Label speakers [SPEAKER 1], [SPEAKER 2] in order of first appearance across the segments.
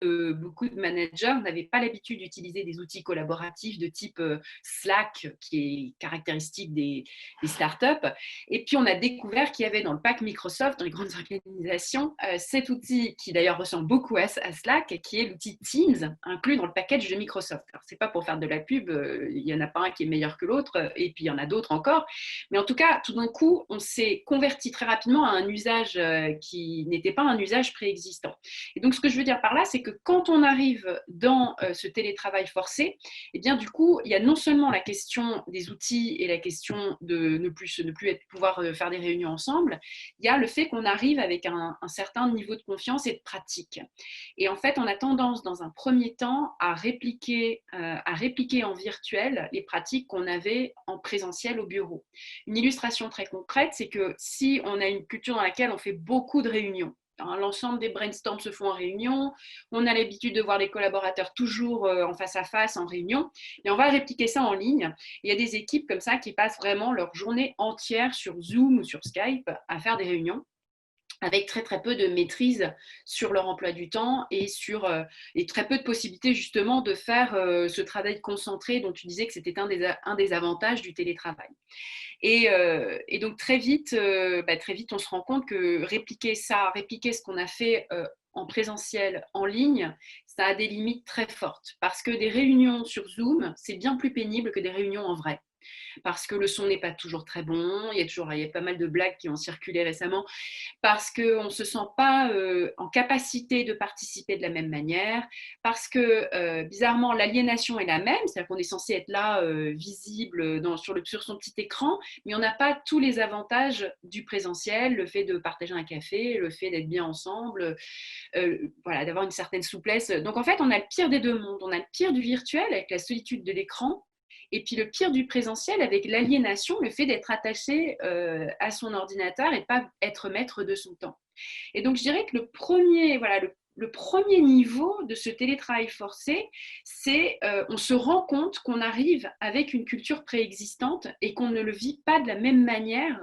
[SPEAKER 1] beaucoup de managers n'avaient pas l'habitude d'utiliser des outils collaboratifs de type Slack, qui est caractéristique des startups. Et puis, on a découvert qu'il y avait dans le pack Microsoft, dans les grandes organisations, cet outil qui d'ailleurs ressemble beaucoup à Slack, qui est l'outil Teams, inclus dans le package de Microsoft. Alors, c'est pas pour faire de la pub, il n'y en a pas un qui est meilleur que l'autre, et puis il y en a d'autres encore. Mais en tout cas, tout d'un coup, on s'est converti très rapidement à un usage qui n'était pas un usage préexistant. Et donc, ce que je veux dire par là, c'est que quand on arrive dans ce télétravail forcé, eh bien, du coup, il y a non seulement la question des outils et la question de ne plus pouvoir faire des réunions ensemble, il y a le fait qu'on arrive avec un certain niveau de confiance et de pratique. Et en fait, on a tendance, dans un premier temps, à répliquer en virtuel les pratiques qu'on avait en présentiel au bureau. Une illustration très concrète, c'est que si on a une culture dans laquelle on fait beaucoup de réunions, l'ensemble des brainstorms se font en réunion, on a l'habitude de voir les collaborateurs toujours en face à face en réunion, et on va répliquer ça en ligne. Il y a des équipes comme ça qui passent vraiment leur journée entière sur Zoom ou sur Skype à faire des réunions, avec très très peu de maîtrise sur leur emploi du temps et très peu de possibilités justement de faire ce travail concentré dont tu disais que c'était un des avantages du télétravail. Et donc très vite, on se rend compte que répliquer ce qu'on a fait en présentiel, en ligne, ça a des limites très fortes. Parce que des réunions sur Zoom, c'est bien plus pénible que des réunions en vrai, parce que le son n'est pas toujours très bon. Il y a pas mal de blagues qui ont circulé récemment, parce qu'on ne se sent pas en capacité de participer de la même manière, parce que bizarrement, l'aliénation est la même, c'est-à-dire qu'on est censé être là, visible sur son petit écran, mais on n'a pas tous les avantages du présentiel, le fait de partager un café, le fait d'être bien ensemble, voilà, d'avoir une certaine souplesse. Donc en fait, on a le pire des deux mondes. On a le pire du virtuel avec la solitude de l'écran, et puis le pire du présentiel avec l'aliénation, le fait d'être attaché à son ordinateur et pas être maître de son temps. Et donc je dirais que le premier niveau de ce télétravail forcé, c'est on se rend compte qu'on arrive avec une culture préexistante et qu'on ne le vit pas de la même manière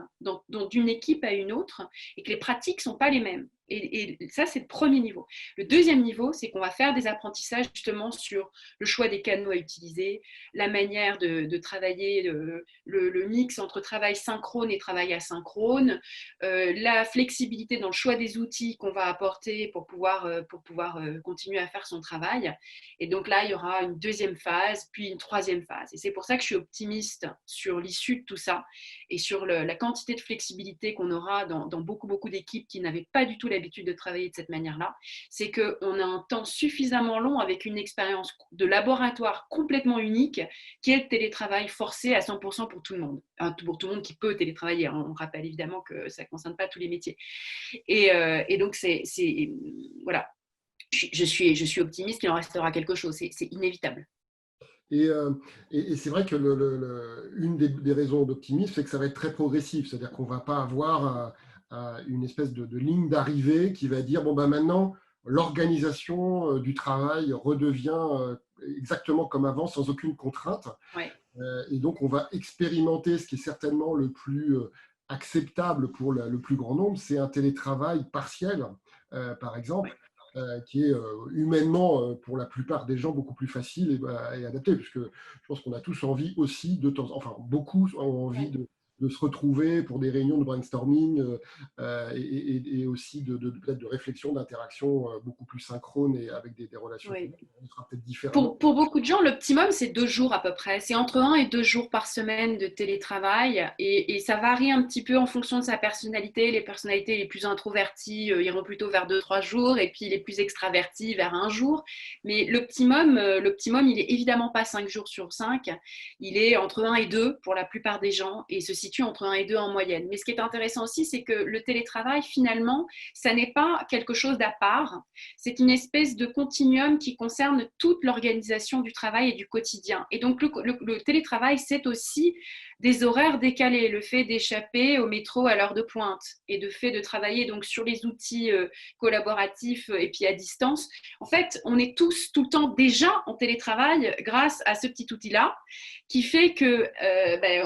[SPEAKER 1] d'une équipe à une autre, et que les pratiques ne sont pas les mêmes. Et ça, c'est le premier niveau. Le deuxième niveau, c'est qu'on va faire des apprentissages justement sur le choix des canaux à utiliser, la manière de travailler, le mix entre travail synchrone et travail asynchrone, la flexibilité dans le choix des outils qu'on va apporter pour pouvoir continuer à faire son travail. Et donc là, il y aura une deuxième phase, puis une troisième phase. Et c'est pour ça que je suis optimiste sur l'issue de tout ça et sur la quantité de flexibilité qu'on aura dans beaucoup, beaucoup d'équipes qui n'avaient pas du tout l'habitude de travailler de cette manière-là. C'est qu'on a un temps suffisamment long avec une expérience de laboratoire complètement unique qui est le télétravail forcé à 100% pour tout le monde. Pour tout le monde qui peut télétravailler. On rappelle évidemment que ça ne concerne pas tous les métiers. Et donc, voilà, je suis optimiste qu'il en restera quelque chose. C'est inévitable.
[SPEAKER 2] Et, euh, et c'est vrai que une des raisons d'optimisme, c'est que ça va être très progressif. C'est-à-dire qu'on ne va pas avoir une espèce de ligne d'arrivée qui va dire, bon, ben maintenant, l'organisation du travail redevient exactement comme avant, sans aucune contrainte.
[SPEAKER 1] Ouais.
[SPEAKER 2] Et donc, on va expérimenter ce qui est certainement le plus acceptable pour le plus grand nombre, c'est un télétravail partiel, par exemple,
[SPEAKER 1] Ouais.
[SPEAKER 2] qui est humainement, pour la plupart des gens, beaucoup plus facile et adapté, puisque je pense qu'on a tous envie aussi de temps, enfin, beaucoup ont envie
[SPEAKER 1] Ouais.
[SPEAKER 2] de se retrouver pour des réunions de brainstorming et aussi peut-être de réflexion, d'interaction beaucoup plus synchrone et avec des relations
[SPEAKER 1] Ouais.
[SPEAKER 2] humaines. On sera peut-être différemment.
[SPEAKER 1] Pour beaucoup de gens, l'optimum, c'est 2 jours à peu près. C'est entre 1 et 2 jours par semaine de télétravail. Et ça varie un petit peu en fonction de sa personnalité. Les personnalités les plus introverties iront plutôt vers 2, 3 jours, et puis les plus extravertis vers 1 jour. Mais l'optimum, il est évidemment pas 5 jours sur 5. Il est entre 1 et 2 pour la plupart des gens et se situe entre 1 et 2 en moyenne. Mais ce qui est intéressant aussi, c'est que le télétravail, finalement, ça n'est pas quelque chose d'à part. C'est une espèce de continuum qui concerne toute l'organisation du travail et du quotidien. Et donc, le télétravail, c'est aussi des horaires décalés, le fait d'échapper au métro à l'heure de pointe et de fait de travailler donc sur les outils collaboratifs et puis à distance. En fait, on est tous tout le temps déjà en télétravail grâce à ce petit outil-là qui fait que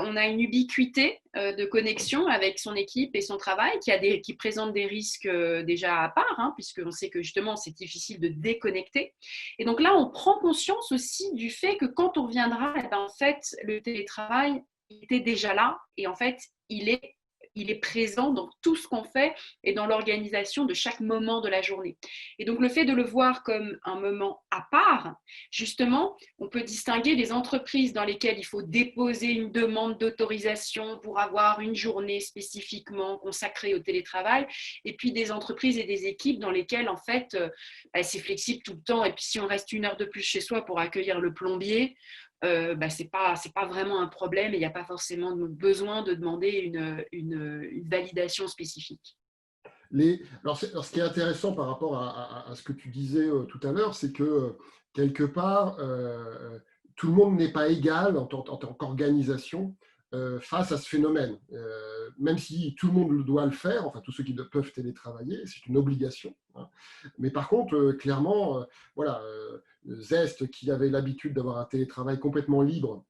[SPEAKER 1] on a une ubiquité de connexion avec son équipe et son travail qui présente des risques déjà à part, hein, puisqu'on sait que justement c'est difficile de déconnecter. Et donc là, on prend conscience aussi du fait que quand on reviendra, en fait, le télétravail était déjà là et en fait, il est présent dans tout ce qu'on fait et dans l'organisation de chaque moment de la journée. Et donc, le fait de le voir comme un moment à part, justement, on peut distinguer les entreprises dans lesquelles il faut déposer une demande d'autorisation pour avoir une journée spécifiquement consacrée au télétravail, et puis des entreprises et des équipes dans lesquelles, en fait, c'est flexible tout le temps. Et puis, si on reste une heure de plus chez soi pour accueillir le plombier, c'est pas vraiment un problème et il n'y a pas forcément besoin de demander une validation spécifique.
[SPEAKER 2] Alors, ce qui est intéressant par rapport à ce que tu disais tout à l'heure, c'est que quelque part, tout le monde n'est pas égal en tant qu'organisation face à ce phénomène. Même si tout le monde doit le faire, enfin tous ceux qui peuvent télétravailler, c'est une obligation, hein. Mais par contre, clairement, voilà, Zest qui avait l'habitude d'avoir un télétravail complètement libre,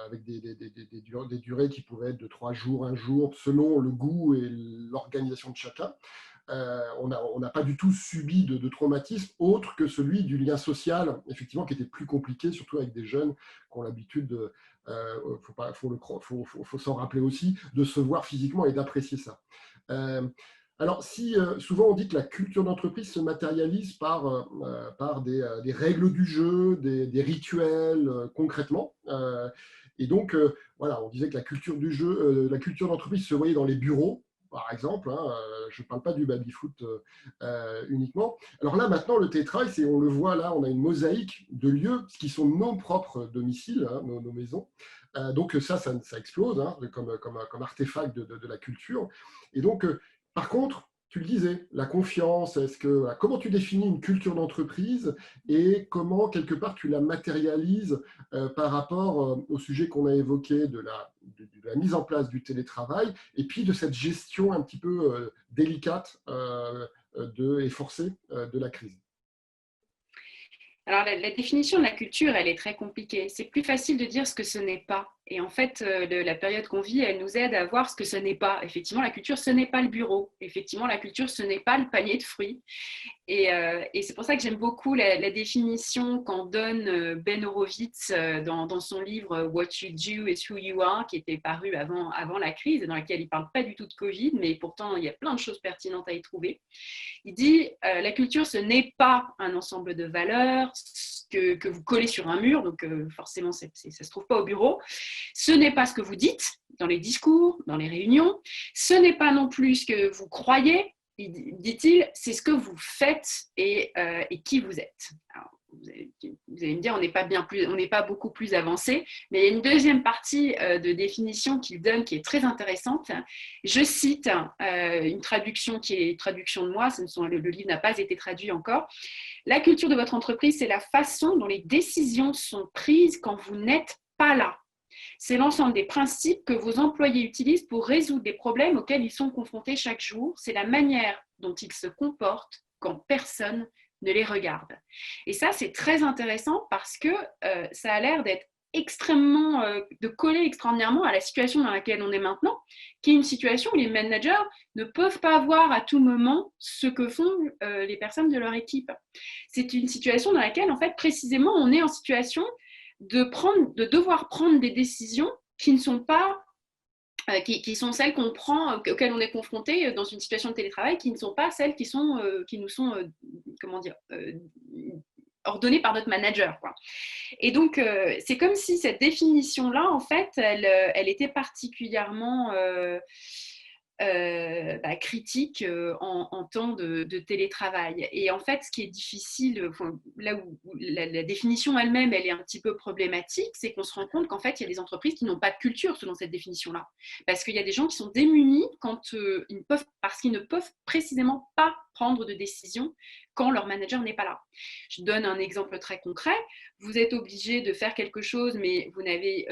[SPEAKER 2] avec des durées qui pouvaient être de 3 jours, un jour, selon le goût et l'organisation de chacun. On n'a pas du tout subi de traumatisme autre que celui du lien social, effectivement, qui était plus compliqué, surtout avec des jeunes qui ont l'habitude de, faut s'en rappeler aussi, de se voir physiquement et d'apprécier ça. Alors, si souvent on dit que la culture d'entreprise se matérialise par des règles du jeu, des rituels concrètement, et donc voilà, on disait que la culture du jeu, la culture d'entreprise se voyait dans les bureaux, par exemple, hein, je ne parle pas du baby-foot uniquement. Alors là, maintenant, le télétravail, on le voit là, on a une mosaïque de lieux qui sont nos propres domiciles, hein, nos maisons. Donc ça explose, hein, comme artefact de la culture. Et donc, par contre, tu le disais, la confiance, comment tu définis une culture d'entreprise et comment, quelque part, tu la matérialises par rapport au sujet qu'on a évoqué de la mise en place du télétravail et puis de cette gestion un petit peu délicate et forcée de la crise.
[SPEAKER 1] Alors, la définition de la culture, elle est très compliquée. C'est plus facile de dire ce que ce n'est pas. Et en fait, la période qu'on vit, elle nous aide à voir ce que ce n'est pas. Effectivement, la culture, ce n'est pas le bureau. Effectivement, la culture, ce n'est pas le panier de fruits. Et c'est pour ça que j'aime beaucoup la définition qu'en donne Ben Horowitz dans son livre What You Do is Who You Are, qui était paru avant la crise, et dans lequel il ne parle pas du tout de Covid, mais pourtant, il y a plein de choses pertinentes à y trouver. Il dit la culture, ce n'est pas un ensemble de valeurs que vous collez sur un mur, donc forcément, ça ne se trouve pas au bureau. Ce n'est pas ce que vous dites dans les discours, dans les réunions. Ce n'est pas non plus ce que vous croyez, dit-il, c'est ce que vous faites et qui vous êtes. Alors, vous allez me dire, on n'est pas beaucoup plus avancé, mais il y a une deuxième partie de définition qu'il donne qui est très intéressante. Je cite une traduction qui est une traduction de moi, le livre n'a pas été traduit encore. La culture de votre entreprise, c'est la façon dont les décisions sont prises quand vous n'êtes pas là. C'est l'ensemble des principes que vos employés utilisent pour résoudre des problèmes auxquels ils sont confrontés chaque jour. C'est la manière dont ils se comportent quand personne ne les regarde. Et ça, c'est très intéressant parce que ça a l'air d'être de coller extraordinairement à la situation dans laquelle on est maintenant, qui est une situation où les managers ne peuvent pas voir à tout moment ce que font les personnes de leur équipe. C'est une situation dans laquelle, en fait, précisément, on est en situation de devoir prendre des décisions qui ne sont pas qui sont celles qu'on prend, auxquelles on est confronté dans une situation de télétravail, qui ne sont pas celles qui nous sont ordonnées par notre manager, quoi. Et donc, c'est comme si cette définition-là, en fait, elle était particulièrement critique en temps de télétravail. Et en fait, ce qui est difficile, là où la définition elle-même, elle est un petit peu problématique, c'est qu'on se rend compte qu'en fait, il y a des entreprises qui n'ont pas de culture selon cette définition-là. Parce qu'il y a des gens qui sont démunis parce qu'ils ne peuvent précisément pas prendre de décision quand leur manager n'est pas là. Je donne un exemple très concret. Vous êtes obligé de faire quelque chose, mais vous avez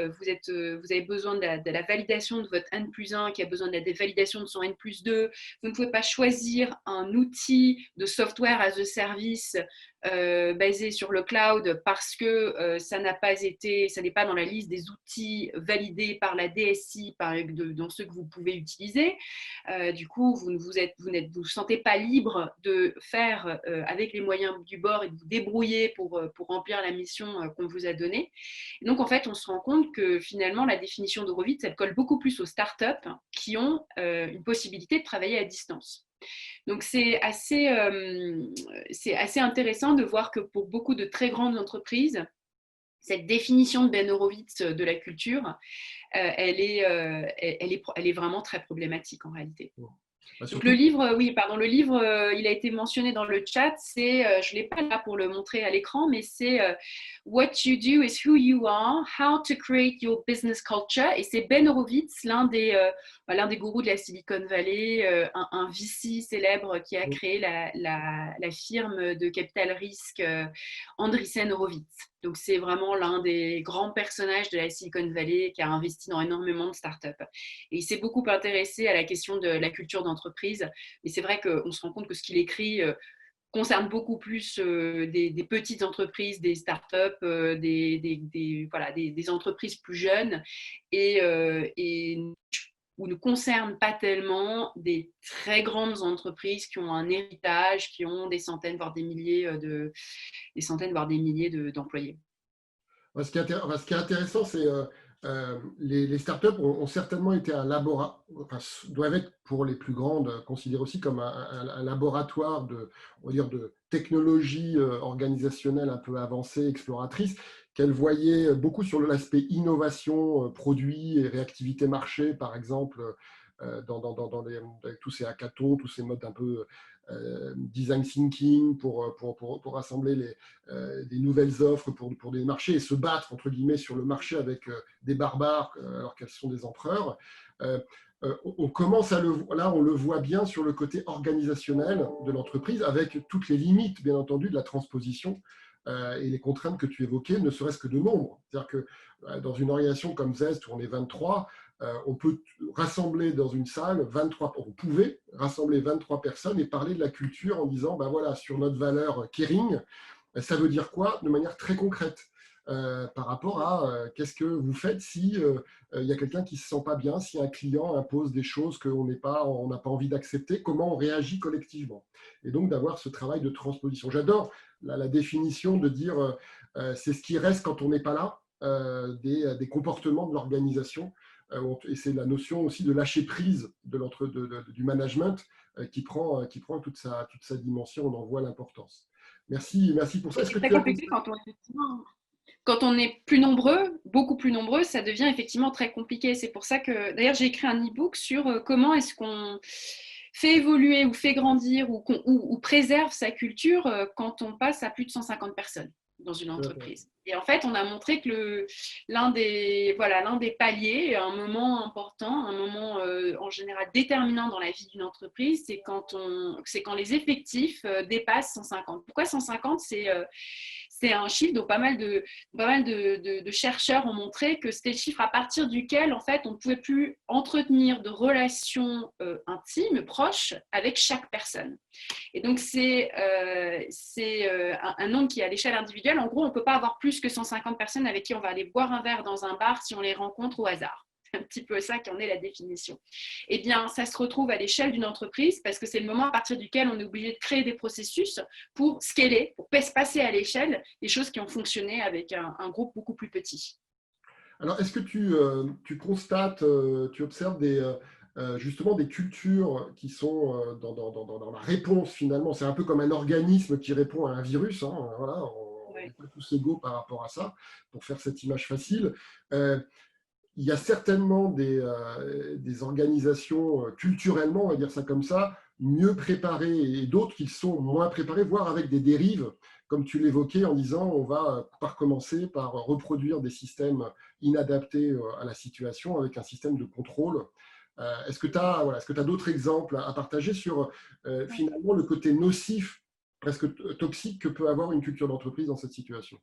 [SPEAKER 1] besoin de la validation de votre N+1 qui a besoin de la validation de son N+2. Vous ne pouvez pas choisir un outil de software as a service basé sur le cloud parce que ça n'est pas dans la liste des outils validés par la DSI, dans ceux que vous pouvez utiliser. Du coup, vous ne vous sentez pas libre de faire avec les moyens du bord et de vous débrouiller pour remplir la mission qu'on vous a donnée. Et donc, en fait, on se rend compte que finalement, la définition d'Horowitz, elle colle beaucoup plus aux startups qui ont une possibilité de travailler à distance. Donc, c'est assez intéressant de voir que pour beaucoup de très grandes entreprises, cette définition de Ben Horowitz de la culture, elle est vraiment très problématique en réalité. Donc le livre, il a été mentionné dans le chat, je ne l'ai pas là pour le montrer à l'écran, mais c'est What You Do is Who You Are, How to Create Your Business Culture. Et c'est Ben Horowitz, l'un des gourous de la Silicon Valley, un VC célèbre qui a créé la firme de capital risque Andreessen Horowitz. Donc, c'est vraiment l'un des grands personnages de la Silicon Valley qui a investi dans énormément de startups. Et il s'est beaucoup intéressé à la question de la culture d'entreprise. Et c'est vrai qu'on se rend compte que ce qu'il écrit concerne beaucoup plus des petites entreprises, des startups, des entreprises plus jeunes ou ne concerne pas tellement des très grandes entreprises qui ont un héritage, qui ont des centaines, voire des milliers d'employés.
[SPEAKER 2] Ce qui est intéressant, c'est les startups ont certainement été doivent être pour les plus grandes considérées aussi comme un laboratoire on va dire de technologie organisationnelle un peu avancée, exploratrice, qu'elles voyaient beaucoup sur l'aspect innovation, produit et réactivité marché, par exemple, avec tous ces hackathons, tous ces modes un peu design thinking pour rassembler des nouvelles offres pour des marchés et se battre entre guillemets sur le marché avec des barbares alors qu'elles sont des empereurs. On commence on le voit bien sur le côté organisationnel de l'entreprise avec toutes les limites bien entendu de la transposition et les contraintes que tu évoquais, ne serait-ce que de nombre. C'est-à-dire que dans une organisation comme Zest où on est 23, on peut rassembler dans une salle on pouvait rassembler 23 personnes et parler de la culture en disant, ben voilà, sur notre valeur caring, ça veut dire quoi de manière très concrète par rapport à qu'est-ce que vous faites si il y a quelqu'un qui ne se sent pas bien, si un client impose des choses qu'on n'a pas envie d'accepter, comment on réagit collectivement. Et donc d'avoir ce travail de transposition. J'adore la définition de dire c'est ce qui reste quand on n'est pas là, des comportements de l'organisation. Et c'est la notion aussi de lâcher prise du management qui prend toute sa dimension, on en voit l'importance. Merci pour ça.
[SPEAKER 1] C'est très compliqué quand on est plus nombreux, beaucoup plus nombreux, ça devient effectivement très compliqué. C'est pour ça que, d'ailleurs, j'ai écrit un e-book sur comment est-ce qu'on fait évoluer ou fait grandir ou préserve sa culture quand on passe à plus de 150 personnes dans une entreprise. Et en fait, on a montré que l'un des paliers, un moment important, un moment en général déterminant dans la vie d'une entreprise, c'est quand les effectifs dépassent 150. Pourquoi 150 ? C'est un chiffre dont pas mal de chercheurs ont montré que c'était le chiffre à partir duquel, en fait, on ne pouvait plus entretenir de relations intimes, proches, avec chaque personne. Et donc, c'est un nombre qui est à l'échelle individuelle. En gros, on ne peut pas avoir plus que 150 personnes avec qui on va aller boire un verre dans un bar si on les rencontre au hasard. C'est un petit peu ça qui en est la définition. Eh bien, ça se retrouve à l'échelle d'une entreprise parce que c'est le moment à partir duquel on est obligé de créer des processus pour scaler, pour passer à l'échelle des choses qui ont fonctionné avec un groupe beaucoup plus petit.
[SPEAKER 2] Alors, est-ce que tu constates, tu observes justement des cultures qui sont dans la réponse finalement? C'est un peu comme un organisme qui répond à un virus. Hein, voilà, on n'est pas tous égaux par rapport à ça, pour faire cette image facile. il y a certainement des organisations culturellement, on va dire ça comme ça, mieux préparées et d'autres qui sont moins préparées, voire avec des dérives, comme tu l'évoquais en disant on va par commencer par reproduire des systèmes inadaptés à la situation avec un système de contrôle. Est-ce que tu as, voilà, est-ce que tu as d'autres exemples à partager sur finalement le côté nocif, presque toxique que peut avoir une culture d'entreprise dans cette situation?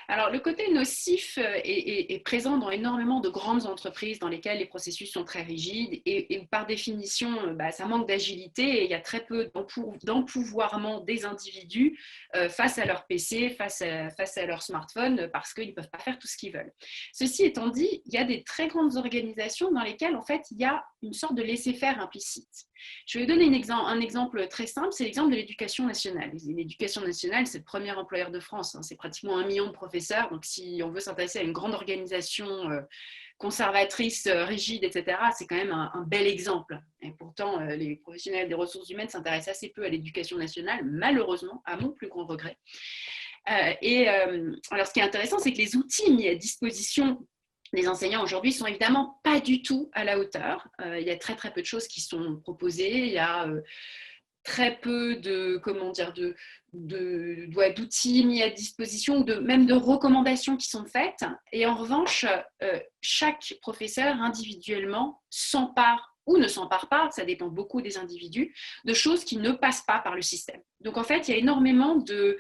[SPEAKER 1] Alors, le côté nocif est présent dans énormément de grandes entreprises dans lesquelles les processus sont très rigides et par définition, ça manque d'agilité et il y a très peu d'empouvoirment des individus face à leur PC, face à leur smartphone, parce qu'ils ne peuvent pas faire tout ce qu'ils veulent. Ceci étant dit, il y a des très grandes organisations dans lesquelles, en fait, il y a une sorte de laisser-faire implicite. Je vais vous donner un exemple très simple, c'est l'exemple de l'éducation nationale. L'éducation nationale, c'est le premier employeur de France, hein, c'est pratiquement 1 million de professeurs, donc si on veut s'intéresser à une grande organisation conservatrice, rigide, etc., c'est quand même un bel exemple. Et pourtant, les professionnels des ressources humaines s'intéressent assez peu à l'éducation nationale, malheureusement, à mon plus grand regret. Alors, ce qui est intéressant, c'est que les outils mis à disposition les enseignants aujourd'hui sont évidemment pas du tout à la hauteur. Il y a très très peu de choses qui sont proposées. Il y a très peu d'outils mis à disposition, même de recommandations qui sont faites. Et en revanche, chaque professeur individuellement s'empare ou ne s'empare pas, ça dépend beaucoup des individus, de choses qui ne passent pas par le système. Donc en fait, il y a énormément de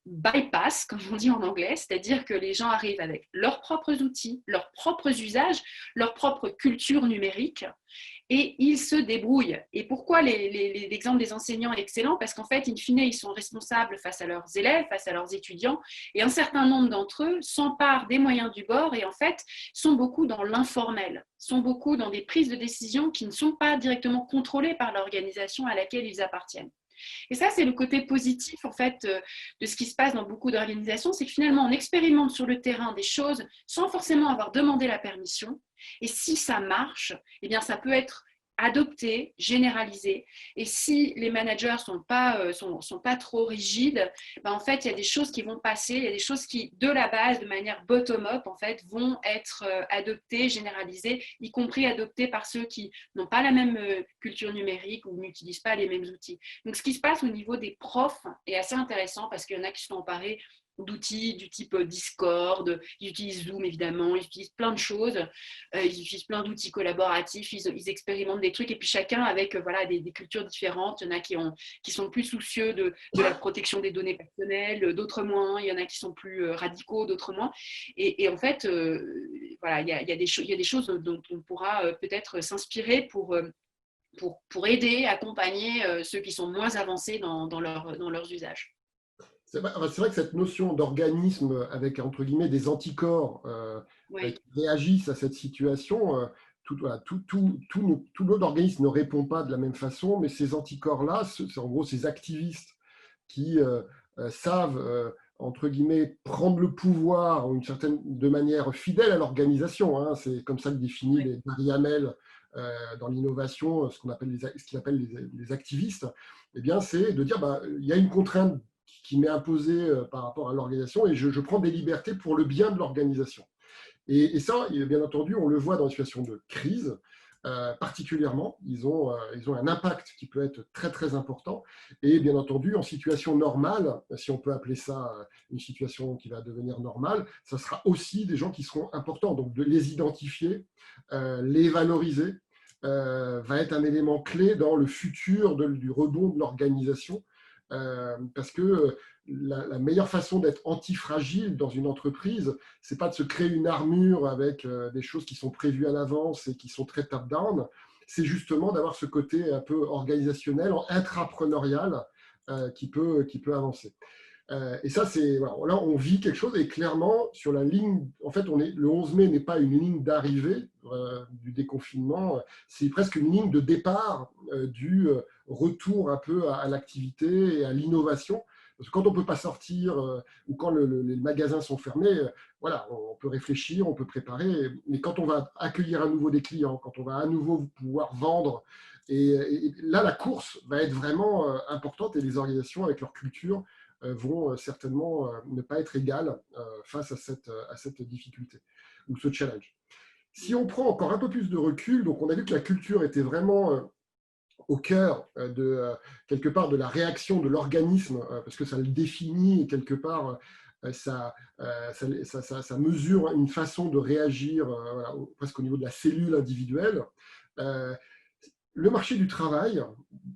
[SPEAKER 1] bypass, comme on dit en anglais, c'est-à-dire que les gens arrivent avec leurs propres outils, leurs propres usages, leur propre culture numérique, et ils se débrouillent. Et pourquoi l'exemple des enseignants est excellent? Parce qu'en fait, in fine, ils sont responsables face à leurs élèves, face à leurs étudiants, et un certain nombre d'entre eux s'emparent des moyens du bord et en fait, sont beaucoup dans l'informel, sont beaucoup dans des prises de décision qui ne sont pas directement contrôlées par l'organisation à laquelle ils appartiennent. Et ça, c'est le côté positif en fait de ce qui se passe dans beaucoup d'organisations, c'est que finalement, on expérimente sur le terrain des choses sans forcément avoir demandé la permission. Et si ça marche, eh bien, ça peut être adopté, généralisé. Et si les managers sont pas trop rigides, ben en fait, il y a des choses qui vont passer, il y a des choses qui, de la base, de manière bottom-up, en fait, vont être adoptées, généralisées, y compris adoptées par ceux qui n'ont pas la même culture numérique ou n'utilisent pas les mêmes outils. Donc, ce qui se passe au niveau des profs est assez intéressant parce qu'il y en a qui sont emparés d'outils du type Discord, ils utilisent Zoom évidemment, ils utilisent plein de choses, ils utilisent plein d'outils collaboratifs, ils expérimentent des trucs et puis chacun avec voilà, des cultures différentes. Il y en a qui sont plus soucieux de la protection des données personnelles, d'autres moins, il y en a qui sont plus radicaux, d'autres moins. Et en fait, voilà, il y a des choses dont on pourra peut-être s'inspirer pour aider, accompagner ceux qui sont moins avancés dans leurs usages.
[SPEAKER 2] C'est vrai que cette notion d'organisme avec, entre guillemets, des anticorps
[SPEAKER 1] Oui.
[SPEAKER 2] qui réagissent à cette situation, tout notre organisme ne répond pas de la même façon, mais ces anticorps-là, c'est en gros ces activistes qui savent, entre guillemets, prendre le pouvoir de manière fidèle à l'organisation. Hein, c'est comme ça que définit
[SPEAKER 1] Oui.
[SPEAKER 2] Gary Hamel dans l'innovation, ce qu'il appelle les activistes. Eh bien, c'est de dire, il y a une contrainte qui m'est imposée par rapport à l'organisation et je prends des libertés pour le bien de l'organisation. Et ça, bien entendu, on le voit dans une situation de crise. Particulièrement, ils ont un impact qui peut être très très important et bien entendu en situation normale, si on peut appeler ça une situation qui va devenir normale, ça sera aussi des gens qui seront importants, donc de les identifier, les valoriser va être un élément clé dans le futur du rebond de l'organisation parce que la meilleure façon d'être antifragile dans une entreprise, c'est pas de se créer une armure avec des choses qui sont prévues à l'avance et qui sont très top-down, c'est justement d'avoir ce côté un peu organisationnel, intrapreneurial qui peut avancer. Et ça, voilà, là, on vit quelque chose et clairement, sur la ligne, en fait, le 11 mai n'est pas une ligne d'arrivée du déconfinement, c'est presque une ligne de départ du retour un peu à l'activité et à l'innovation. Parce que quand on ne peut pas sortir ou quand les magasins sont fermés, voilà, on peut réfléchir, on peut préparer, mais quand on va accueillir à nouveau des clients, quand on va à nouveau pouvoir vendre, et là, la course va être vraiment importante et les organisations avec leur culture vont certainement ne pas être égales face à cette difficulté ou ce challenge. Si on prend encore un peu plus de recul, donc on a vu que la culture était vraiment au cœur quelque part de la réaction de l'organisme, parce que ça le définit et quelque part ça mesure une façon de réagir voilà, presque au niveau de la cellule individuelle. Euh, le marché du travail,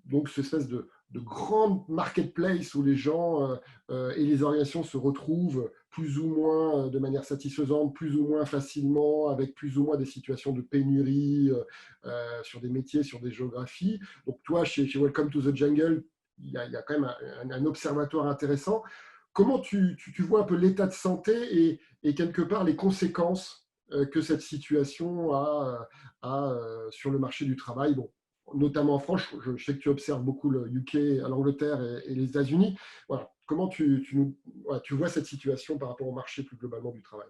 [SPEAKER 2] donc cette espèce de grande marketplace où les gens et les organisations se retrouvent plus ou moins de manière satisfaisante, plus ou moins facilement, avec plus ou moins des situations de pénurie sur des métiers, sur des géographies. Donc toi, chez Welcome to the Jungle, il y a quand même un observatoire intéressant. Comment tu vois un peu l'état de santé et quelque part les conséquences que cette situation a sur le marché du travail, bon, notamment en France, je sais que tu observes beaucoup le UK, l'Angleterre et les États-Unis. Voilà. Comment tu vois cette situation par rapport au marché plus globalement du travail?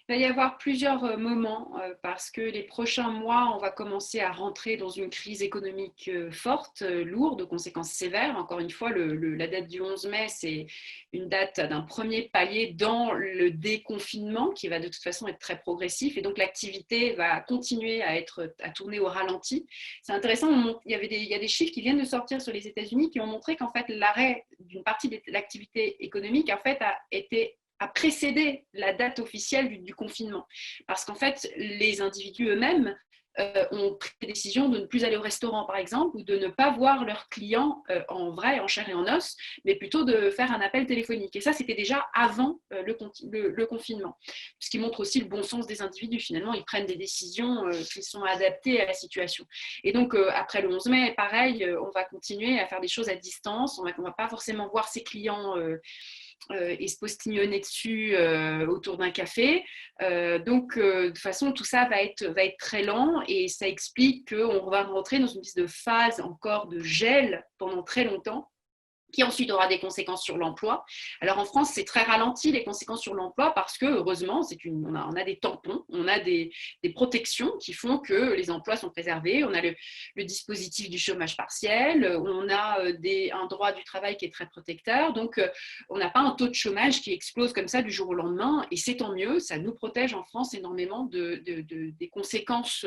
[SPEAKER 1] Il va y avoir plusieurs moments parce que les prochains mois, on va commencer à rentrer dans une crise économique forte, lourde, de conséquences sévères. Encore une fois, la date du 11 mai, c'est une date d'un premier palier dans le déconfinement qui va de toute façon être très progressif et donc l'activité va continuer à tourner au ralenti. C'est intéressant, il y a des chiffres qui viennent de sortir sur les États-Unis qui ont montré qu'en fait l'arrêt d'une partie de l'activité économique en fait a précédé la date officielle du confinement. Parce qu'en fait, les individus eux-mêmes ont pris la décision de ne plus aller au restaurant, par exemple, ou de ne pas voir leurs clients en vrai, en chair et en os, mais plutôt de faire un appel téléphonique. Et ça, c'était déjà avant le confinement. Ce qui montre aussi le bon sens des individus. Finalement, ils prennent des décisions qui sont adaptées à la situation. Et donc, après le 11 mai, pareil, on va continuer à faire des choses à distance. On ne va pas forcément voir ses clients et se postillonner dessus autour d'un café. Donc, de toute façon, tout ça va être très lent et ça explique qu'on va rentrer dans une espèce de phase encore de gel pendant très longtemps, qui ensuite aura des conséquences sur l'emploi. Alors en France, c'est très ralenti les conséquences sur l'emploi parce que heureusement, on a des tampons, on a des protections qui font que les emplois sont préservés. On a le dispositif du chômage partiel, on a un droit du travail qui est très protecteur. Donc on n'a pas un taux de chômage qui explose comme ça du jour au lendemain et c'est tant mieux, ça nous protège en France énormément des conséquences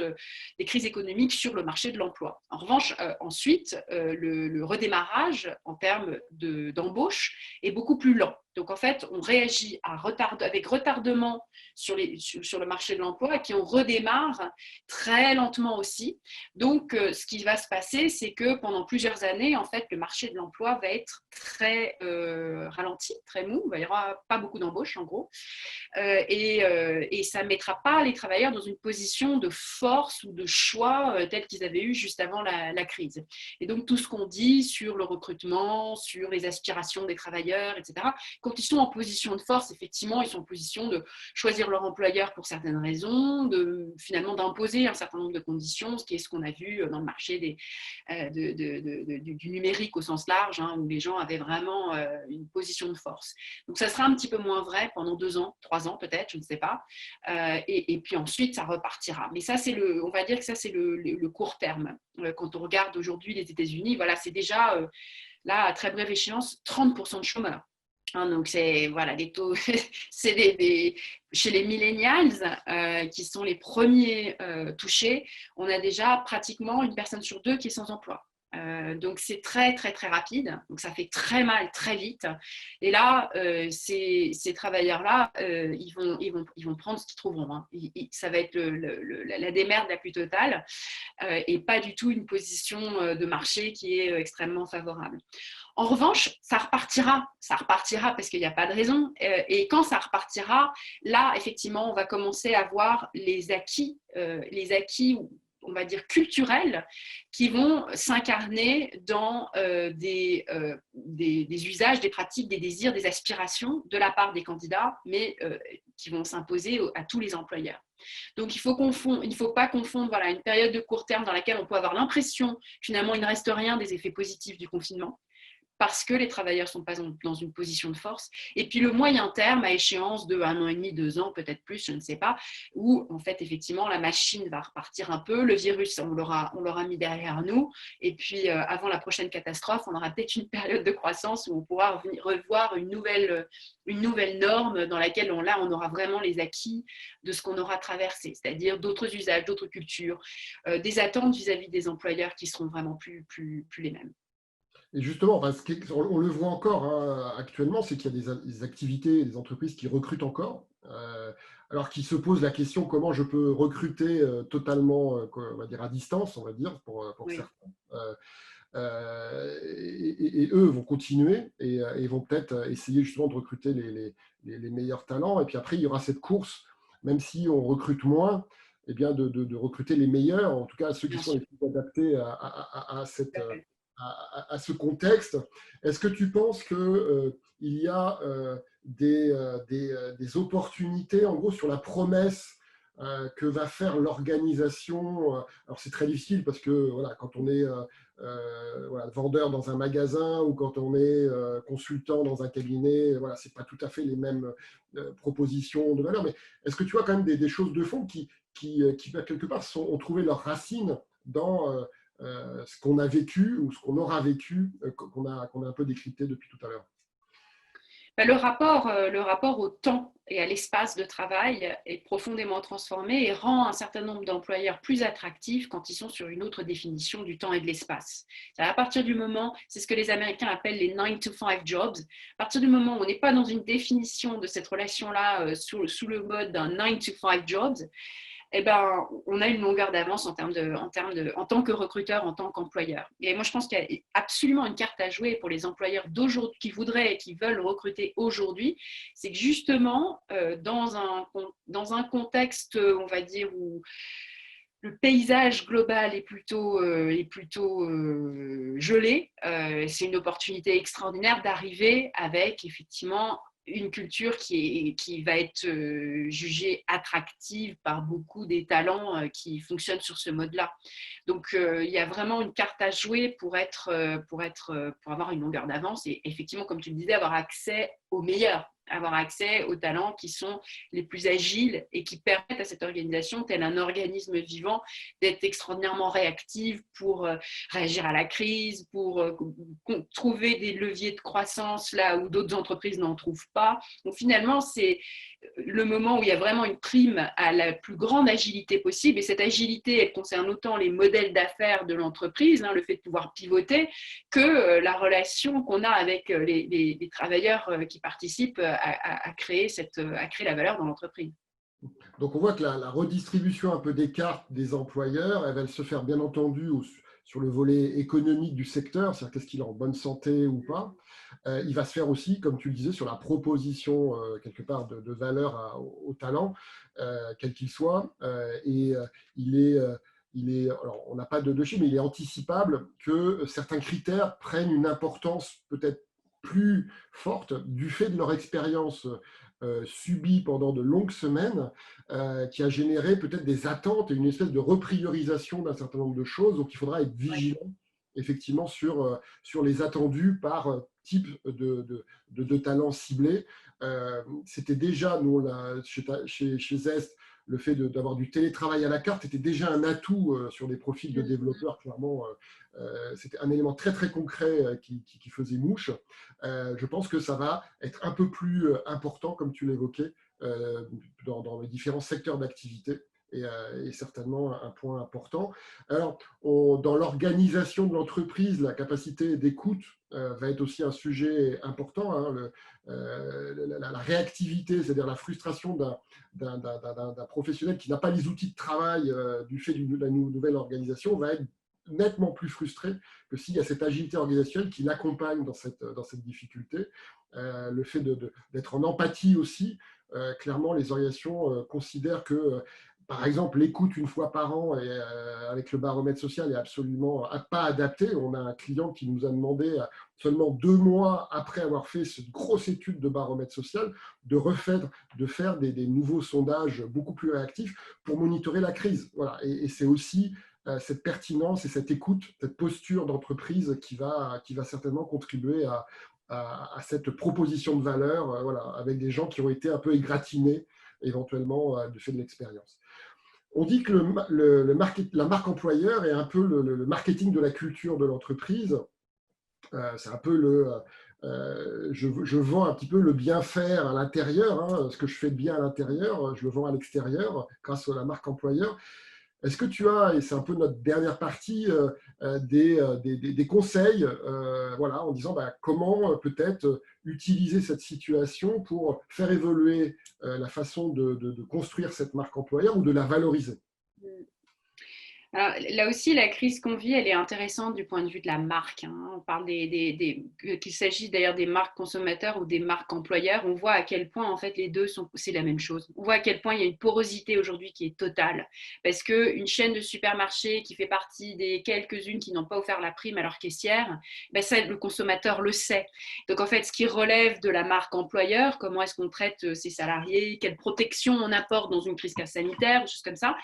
[SPEAKER 1] des crises économiques sur le marché de l'emploi. En revanche, ensuite, le redémarrage en termes d'embauche est beaucoup plus lent. Donc, en fait, on réagit avec retardement sur le marché de l'emploi et puis on redémarre très lentement aussi. Donc, ce qui va se passer, c'est que pendant plusieurs années, en fait, le marché de l'emploi va être très ralenti, très mou. Il n'y aura pas beaucoup d'embauches, en gros. Et ça ne mettra pas les travailleurs dans une position de force ou de choix telle qu'ils avaient eu juste avant la crise. Et donc, tout ce qu'on dit sur le recrutement, sur les aspirations des travailleurs, etc., quand ils sont en position de force, effectivement, ils sont en position de choisir leur employeur pour certaines raisons, finalement d'imposer un certain nombre de conditions, ce qui est ce qu'on a vu dans le marché du numérique au sens large, hein, où les gens avaient vraiment une position de force. Donc, ça sera un petit peu moins vrai pendant 2 ans, 3 ans peut-être, je ne sais pas. Et puis ensuite, ça repartira. Mais ça, on va dire que ça, c'est le court terme. Quand on regarde aujourd'hui les États-Unis, voilà, c'est déjà, là, à très brève échéance, 30% de chômeurs. Hein, donc, c'est voilà, les taux, c'est chez les millennials qui sont les premiers touchés, on a déjà pratiquement une personne sur 2 qui est sans emploi. Donc, c'est très, très, très rapide. Donc, ça fait très mal, très vite. Et là, ces travailleurs-là, ils vont prendre ce qu'ils trouveront. Hein. Ça va être la démerde la plus totale et pas du tout une position de marché qui est extrêmement favorable. En revanche, ça repartira parce qu'il n'y a pas de raison. Et quand ça repartira, là, effectivement, on va commencer à voir les acquis, on va dire culturels, qui vont s'incarner dans des usages, des pratiques, des désirs, des aspirations de la part des candidats, mais qui vont s'imposer à tous les employeurs. Donc, il ne faut pas confondre voilà, une période de court terme dans laquelle on peut avoir l'impression, finalement, il ne reste rien des effets positifs du confinement. parce que les travailleurs ne sont pas dans une position de force. Et puis le moyen terme, à échéance de 1 an et demi, 2 ans, peut-être plus, je ne sais pas, où en fait, effectivement, la machine va repartir un peu, le virus, on l'aura mis derrière nous, et puis avant la prochaine catastrophe, on aura peut-être une période de croissance où on pourra revoir une nouvelle norme dans laquelle on aura vraiment les acquis de ce qu'on aura traversé, c'est-à-dire d'autres usages, d'autres cultures, des attentes vis-à-vis des employeurs qui seront vraiment plus les mêmes.
[SPEAKER 2] Et justement, on le voit encore hein, actuellement, c'est qu'il y a des activités, des entreprises qui recrutent encore, alors qui se posent la question comment je peux recruter totalement, on va dire à distance, on va dire, pour
[SPEAKER 1] Oui.
[SPEAKER 2] certains. Et eux vont continuer et vont peut-être essayer justement de recruter les meilleurs talents. Et puis après, il y aura cette course, même si on recrute moins, eh bien de recruter les meilleurs, en tout cas ceux qui
[SPEAKER 1] Bien
[SPEAKER 2] sont
[SPEAKER 1] sûr.
[SPEAKER 2] les plus adaptés à ce contexte. Est-ce que tu penses qu'il y a des opportunités, en gros, sur la promesse que va faire l'organisation? Alors c'est très difficile parce que voilà, quand on est voilà, vendeur dans un magasin ou quand on est consultant dans un cabinet, voilà, c'est pas tout à fait les mêmes propositions de valeur. Mais est-ce que tu vois quand même des choses de fond qui quelque part, ont trouvé leurs racines dans ce qu'on a vécu ou ce qu'on aura vécu, qu'on a un peu décrypté depuis tout à l'heure?
[SPEAKER 1] Le rapport au temps et à l'espace de travail est profondément transformé et rend un certain nombre d'employeurs plus attractifs quand ils sont sur une autre définition du temps et de l'espace. À partir du moment, c'est ce que les Américains appellent les 9 to 5 jobs, à partir du moment où on n'est pas dans une définition de cette relation-là sous le mode d'un 9 to 5 jobs, eh ben, on a une longueur d'avance en tant que recruteur, en tant qu'employeur. Et moi, je pense qu'il y a absolument une carte à jouer pour les employeurs d'aujourd'hui qui voudraient et qui veulent recruter aujourd'hui. C'est que justement, dans un contexte, on va dire, où le paysage global est plutôt gelé, c'est une opportunité extraordinaire d'arriver avec effectivement une culture qui va être jugée attractive par beaucoup des talents qui fonctionnent sur ce mode-là. Donc, il y a vraiment une carte à jouer pour avoir une longueur d'avance et effectivement, comme tu le disais, avoir accès aux meilleurs, avoir accès aux talents qui sont les plus agiles et qui permettent à cette organisation, tel un organisme vivant, d'être extraordinairement réactive pour réagir à la crise, pour trouver des leviers de croissance là où d'autres entreprises n'en trouvent pas. Donc finalement, c'est le moment où il y a vraiment une prime à la plus grande agilité possible. Et cette agilité, elle concerne autant les modèles d'affaires de l'entreprise, le fait de pouvoir pivoter, que la relation qu'on a avec les travailleurs qui participent à créer la valeur dans l'entreprise.
[SPEAKER 2] Donc on voit que la redistribution un peu des cartes des employeurs, elle va se faire bien entendu sur le volet économique du secteur, c'est-à-dire qu'est-ce qu'il est en bonne santé ou pas. Il va se faire aussi, comme tu le disais, sur la proposition quelque part de valeur aux talents, quel qu'il soit. Et alors on n'a pas de chiffre, mais il est anticipable que certains critères prennent une importance peut-être plus forte du fait de leur expérience subie pendant de longues semaines, qui a généré peut-être des attentes et une espèce de repriorisation d'un certain nombre de choses. Donc il faudra être vigilant effectivement sur les attendus par type de talents ciblés. C'était déjà, nous, chez Zest, le fait d'avoir du télétravail à la carte était déjà un atout sur des profils de développeurs, clairement. C'était un élément très, très concret qui faisait mouche. Je pense que ça va être un peu plus important, comme tu l'évoquais, dans les différents secteurs d'activité. Et certainement un point important. Alors, dans l'organisation de l'entreprise, la capacité d'écoute va être aussi un sujet important. Hein, la réactivité, c'est-à-dire la frustration d'un professionnel qui n'a pas les outils de travail du fait de la nouvelle organisation, va être nettement plus frustré que s'il y a cette agilité organisationnelle qui l'accompagne dans cette difficulté. Le fait d'être en empathie aussi, clairement, les organisations considèrent que par exemple, l'écoute une fois par an avec le baromètre social est absolument pas adapté. On a un client qui nous a demandé, seulement 2 mois après avoir fait cette grosse étude de baromètre social, de faire des nouveaux sondages beaucoup plus réactifs pour monitorer la crise. Voilà. Et c'est aussi cette pertinence et cette écoute, cette posture d'entreprise qui va certainement contribuer à cette proposition de valeur, voilà, avec des gens qui ont été un peu égratignés éventuellement du fait de l'expérience. On dit que la marque employeur est un peu le marketing de la culture de l'entreprise. C'est un peu je vends un petit peu le bien faire à l'intérieur, hein, ce que je fais de bien à l'intérieur, je le vends à l'extérieur grâce à la marque employeur. Est-ce que tu as, et c'est un peu notre dernière partie, des conseils voilà, en disant comment peut-être utiliser cette situation pour faire évoluer la façon de construire cette marque employeur ou de la valoriser?
[SPEAKER 1] Alors, là aussi, la crise qu'on vit, elle est intéressante du point de vue de la marque, hein. On parle qu'il s'agisse d'ailleurs des marques consommateurs ou des marques employeurs. On voit à quel point, en fait, les deux c'est la même chose. On voit à quel point il y a une porosité aujourd'hui qui est totale. Parce qu'une chaîne de supermarchés qui fait partie des quelques-unes qui n'ont pas offert la prime à leur caissière, ben ça, le consommateur le sait. Donc, en fait, ce qui relève de la marque employeur, comment est-ce qu'on traite ses salariés, quelle protection on apporte dans une crise sanitaire, des choses comme ça,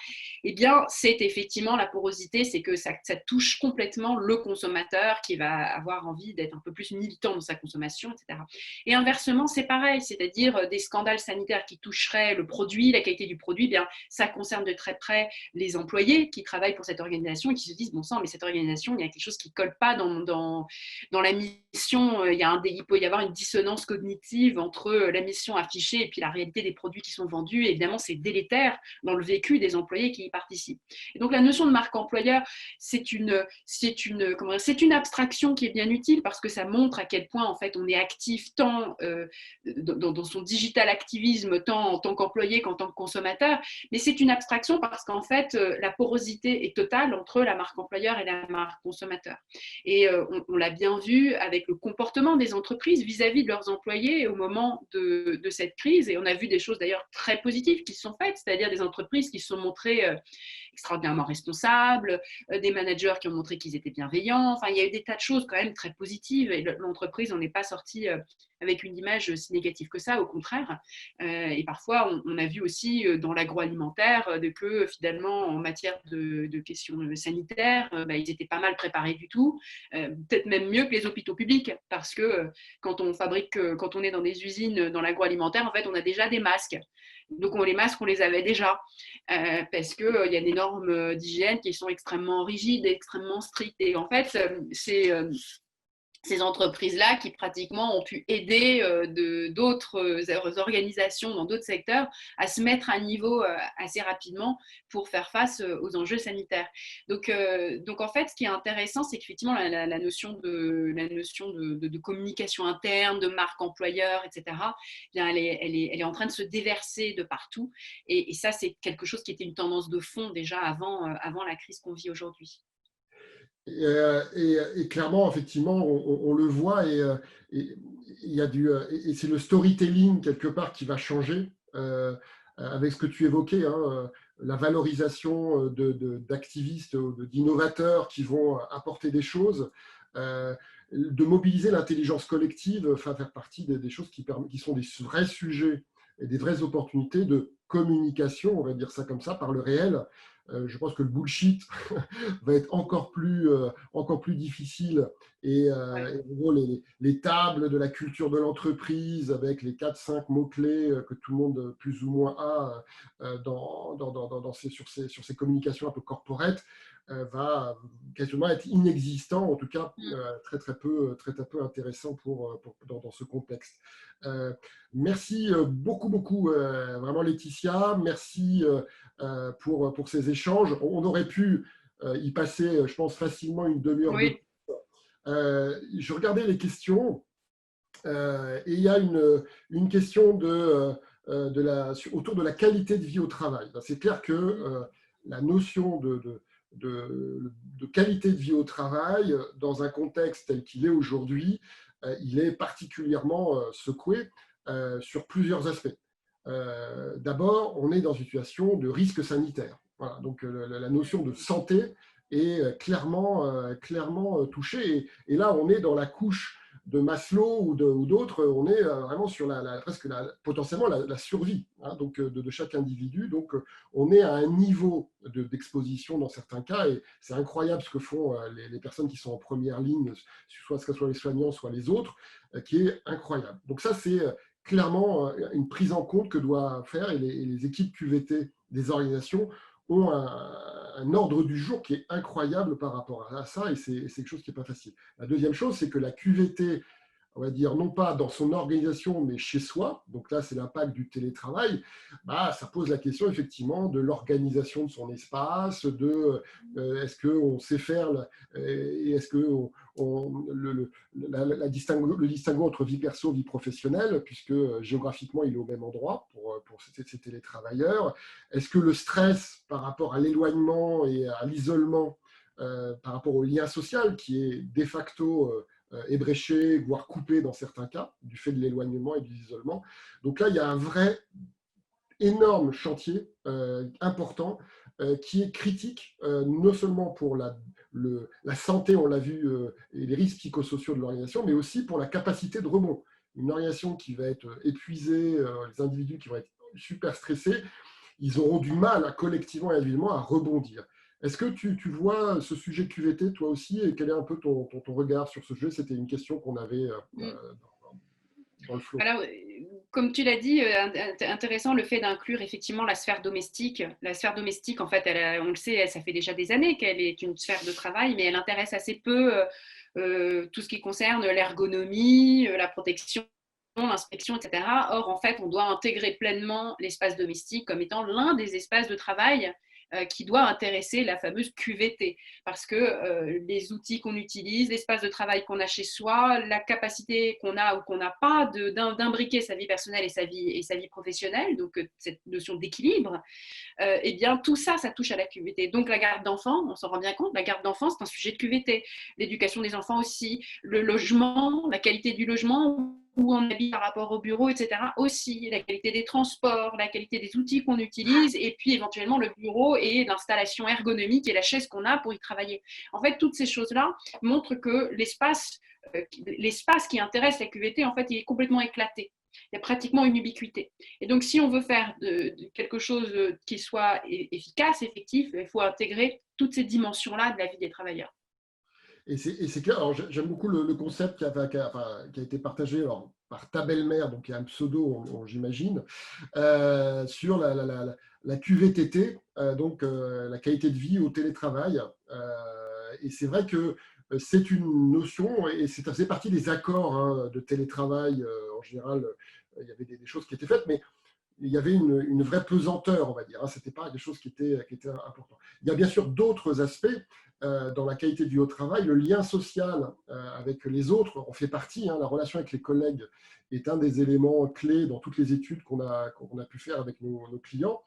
[SPEAKER 1] eh bien, c'est effectivement la porosité, c'est que ça touche complètement le consommateur qui va avoir envie d'être un peu plus militant dans sa consommation, etc. Et inversement, c'est pareil, c'est-à-dire des scandales sanitaires qui toucheraient le produit, la qualité du produit, eh bien, ça concerne de très près les employés qui travaillent pour cette organisation et qui se disent, bon sang, mais cette organisation, il y a quelque chose qui ne colle pas dans la mission, il peut y avoir une dissonance cognitive entre la mission affichée et puis la réalité des produits qui sont vendus. Et évidemment, c'est délétère dans le vécu des employés qui y participent. Et donc la notion de marque employeur, c'est une abstraction qui est bien utile parce que ça montre à quel point en fait on est actif tant dans son digital activisme, tant en tant qu'employé qu'en tant que consommateur. Mais c'est une abstraction parce qu'en fait la porosité est totale entre la marque employeur et la marque consommateur. Et on l'a bien vu avec le comportement des entreprises vis-à-vis de leurs employés au moment de cette crise. Et on a vu des choses d'ailleurs très positives qui se sont faites, c'est-à-dire des entreprises qui se sont montrées extraordinairement responsables, des managers qui ont montré qu'ils étaient bienveillants. Enfin, il y a eu des tas de choses quand même très positives et l'entreprise n'en est pas sortie avec une image si négative que ça, au contraire. Et parfois, on a vu aussi dans l'agroalimentaire que finalement, en matière de questions sanitaires, ils étaient pas mal préparés du tout, peut-être même mieux que les hôpitaux publics, parce que quand on est dans des usines dans l'agroalimentaire, en fait, on a déjà des masques. Donc, les masques, on les avait déjà, parce qu'il y a des normes d'hygiène qui sont extrêmement rigides et extrêmement strictes. Et en fait, c'est ces entreprises-là qui pratiquement ont pu aider d'autres organisations dans d'autres secteurs à se mettre à niveau assez rapidement pour faire face aux enjeux sanitaires. Donc en fait, ce qui est intéressant, c'est qu'effectivement, la notion de communication interne, de marque employeur, etc., bien, elle est en train de se déverser de partout. Et ça, c'est quelque chose qui était une tendance de fond déjà avant la crise qu'on vit aujourd'hui.
[SPEAKER 2] Et clairement, effectivement, on le voit et il y a et c'est le storytelling quelque part qui va changer avec ce que tu évoquais, hein, la valorisation d'activistes, d'innovateurs qui vont apporter des choses, de mobiliser l'intelligence collective, enfin, faire partie des choses qui sont des vrais sujets et des vraies opportunités de communication, on va dire ça comme ça, par le réel. Je pense que le bullshit va être encore plus difficile. Et en gros, les tables de la culture de l'entreprise avec les 4-5 mots-clés que tout le monde plus ou moins a sur ces communications un peu corporate va quasiment être inexistant, en tout cas très peu intéressant dans ce contexte. Merci beaucoup, vraiment Laetitia. Merci pour ces échanges. On aurait pu y passer, je pense, facilement une demi-heure.
[SPEAKER 1] Oui.
[SPEAKER 2] Je regardais les questions et il y a une question autour de la qualité de vie au travail. C'est clair que la notion de qualité de vie au travail, dans un contexte tel qu'il est aujourd'hui, il est particulièrement secoué sur plusieurs aspects. D'abord, on est dans une situation de risque sanitaire. Voilà, donc la notion de santé est clairement touchée. Et là, on est dans la couche de Maslow ou d'autres, on est vraiment sur presque potentiellement la survie, hein, donc, de chaque individu. Donc, on est à un niveau d'exposition dans certains cas, et c'est incroyable ce que font les personnes qui sont en première ligne, soit ce que soit les soignants, soit les autres, qui est incroyable. Donc ça, c'est clairement une prise en compte que doit faire, et les équipes QVT des organisations ont un ordre du jour qui est incroyable par rapport à ça, et c'est quelque chose qui n'est pas facile. La deuxième chose, c'est que la QVT, on va dire, non pas dans son organisation, mais chez soi, donc là, c'est l'impact du télétravail, ça pose la question, effectivement, de l'organisation de son espace, est-ce qu'on sait faire, et est-ce que le distinguo entre vie perso et vie professionnelle, puisque géographiquement, il est au même endroit pour ces télétravailleurs. Est-ce que le stress par rapport à l'éloignement et à l'isolement, par rapport au lien social, qui est de facto ébréché, voire coupé dans certains cas, du fait de l'éloignement et de l'isolement. Donc là, il y a un vrai énorme chantier important qui est critique, non seulement pour la santé, on l'a vu, et les risques psychosociaux de l'organisation, mais aussi pour la capacité de rebond. Une organisation qui va être épuisée, les individus qui vont être super stressés, ils auront du mal collectivement et individuellement à rebondir. Est-ce que tu vois ce sujet QVT toi aussi, et quel est un peu ton regard sur ce sujet? C'était une question qu'on avait dans le flow.
[SPEAKER 1] Alors, comme tu l'as dit, intéressant le fait d'inclure effectivement la sphère domestique. La sphère domestique, en fait, on le sait, ça fait déjà des années qu'elle est une sphère de travail, mais elle intéresse assez peu tout ce qui concerne l'ergonomie, la protection, l'inspection, etc. Or, en fait, on doit intégrer pleinement l'espace domestique comme étant l'un des espaces de travail qui doit intéresser la fameuse QVT, parce que les outils qu'on utilise, l'espace de travail qu'on a chez soi, la capacité qu'on a ou qu'on n'a pas d'imbriquer sa vie personnelle et sa vie professionnelle, donc cette notion d'équilibre, eh bien tout ça, ça touche à la QVT. Donc la garde d'enfants, on s'en rend bien compte, la garde d'enfants, c'est un sujet de QVT. L'éducation des enfants aussi, le logement, la qualité du logement, où on habite par rapport au bureau, etc. Aussi, la qualité des transports, la qualité des outils qu'on utilise, et puis éventuellement le bureau et l'installation ergonomique et la chaise qu'on a pour y travailler. En fait, toutes ces choses-là montrent que l'espace qui intéresse la QVT, en fait, il est complètement éclaté. Il y a pratiquement une ubiquité. Et donc, si on veut faire de quelque chose qui soit efficace, effectif, il faut intégrer toutes ces dimensions-là de la vie des travailleurs.
[SPEAKER 2] Et c'est clair. Alors, j'aime beaucoup le concept qui a été partagé par ta belle-mère, donc il y a un pseudo, j'imagine, sur la QVTT, donc la qualité de vie au télétravail. Et c'est vrai que c'est une notion, et ça faisait partie des accords, hein, de télétravail. En général, il y avait des choses qui étaient faites, mais il y avait une vraie pesanteur, on va dire. Ce n'était pas quelque chose qui était important. Il y a bien sûr d'autres aspects dans la qualité du haut travail. Le lien social avec les autres en fait partie. La relation avec les collègues est un des éléments clés dans toutes les études qu'on a pu faire avec nos clients.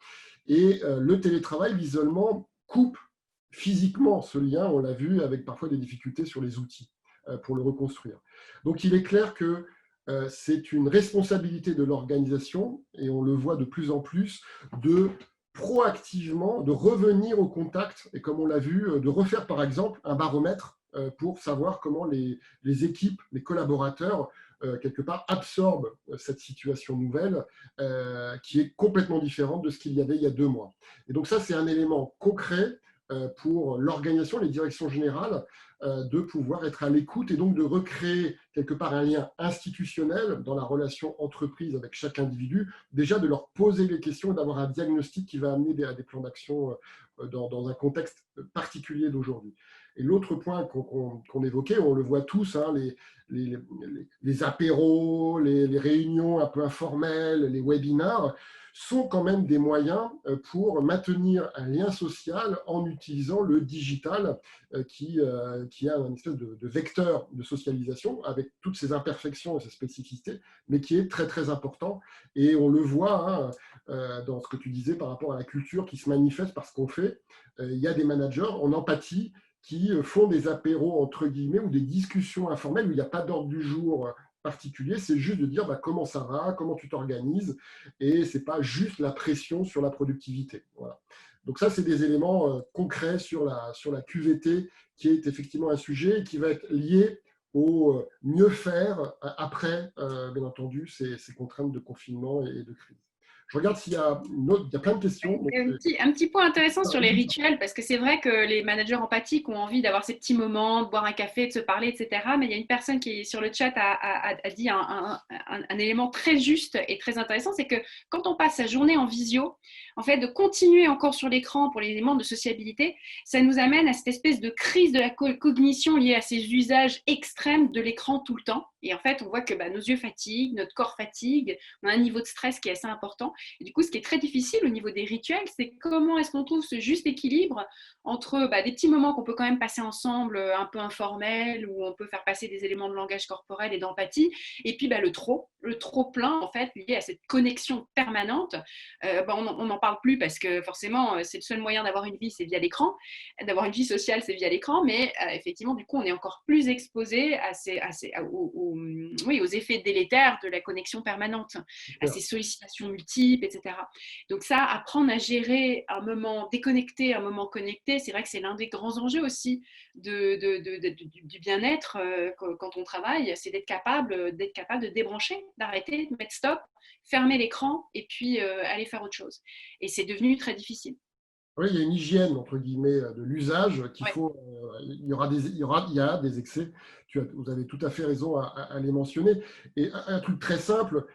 [SPEAKER 2] Et le télétravail, l'isolement, coupe physiquement ce lien. On l'a vu avec parfois des difficultés sur les outils pour le reconstruire. Donc il est clair que c'est une responsabilité de l'organisation, et on le voit de plus en plus, de proactivement, de revenir au contact, et comme on l'a vu, de refaire par exemple un baromètre pour savoir comment les équipes, les collaborateurs, quelque part, absorbent cette situation nouvelle qui est complètement différente de ce qu'il y avait il y a 2 mois. Et donc ça, c'est un élément concret pour l'organisation, les directions générales, de pouvoir être à l'écoute, et donc de recréer quelque part un lien institutionnel dans la relation entreprise avec chaque individu, déjà de leur poser les questions et d'avoir un diagnostic qui va amener à des plans d'action dans un contexte particulier d'aujourd'hui. Et l'autre point qu'on évoquait, on le voit tous, les apéros, les réunions un peu informelles, les webinars, sont quand même des moyens pour maintenir un lien social en utilisant le digital qui a un espèce de vecteur de socialisation avec toutes ses imperfections et ses spécificités, mais qui est très très important. Et on le voit dans ce que tu disais par rapport à la culture qui se manifeste par ce qu'on fait. Il y a des managers en empathie qui font des apéros entre guillemets ou des discussions informelles où il n'y a pas d'ordre du jour particulier, c'est juste de dire comment ça va, comment tu t'organises, et ce n'est pas juste la pression sur la productivité. Voilà. Donc ça, c'est des éléments concrets sur la QVT qui est effectivement un sujet qui va être lié au mieux faire après, bien entendu, ces contraintes de confinement et de crise. Je regarde s'il y a il y a plein de questions. Donc,
[SPEAKER 1] Un petit point intéressant sur les rituels, parce que c'est vrai que les managers empathiques ont envie d'avoir ces petits moments, de boire un café, de se parler, etc. Mais il y a une personne qui est sur le chat a dit un élément très juste et très intéressant, c'est que quand on passe sa journée en visio, en fait, de continuer encore sur l'écran pour les éléments de sociabilité, ça nous amène à cette espèce de crise de la cognition liée à ces usages extrêmes de l'écran tout le temps. Et en fait, on voit que nos yeux fatiguent, notre corps fatigue, on a un niveau de stress qui est assez important. Et du coup, ce qui est très difficile au niveau des rituels, c'est comment est-ce qu'on trouve ce juste équilibre entre des petits moments qu'on peut quand même passer ensemble, un peu informels, où on peut faire passer des éléments de langage corporel et d'empathie, et puis le trop plein, en fait, lié à cette connexion permanente. On n'en parle plus parce que forcément, c'est le seul moyen d'avoir une vie, c'est via l'écran. D'avoir une vie sociale, c'est via l'écran, mais effectivement, du coup, on est encore plus exposé aux effets délétères de la connexion permanente, à ces sollicitations multiples, etc. Donc ça, apprendre à gérer un moment déconnecté, un moment connecté, c'est vrai que c'est l'un des grands enjeux aussi du bien-être quand on travaille, c'est d'être capable de débrancher, d'arrêter, de mettre stop, fermer l'écran et puis aller faire autre chose. Et c'est devenu très difficile.
[SPEAKER 2] Oui, il y a une hygiène, entre guillemets, de l'usage qu'il
[SPEAKER 1] Ouais.
[SPEAKER 2] faut. Il y a des excès. Vous avez tout à fait raison à les mentionner. Et un truc très simple,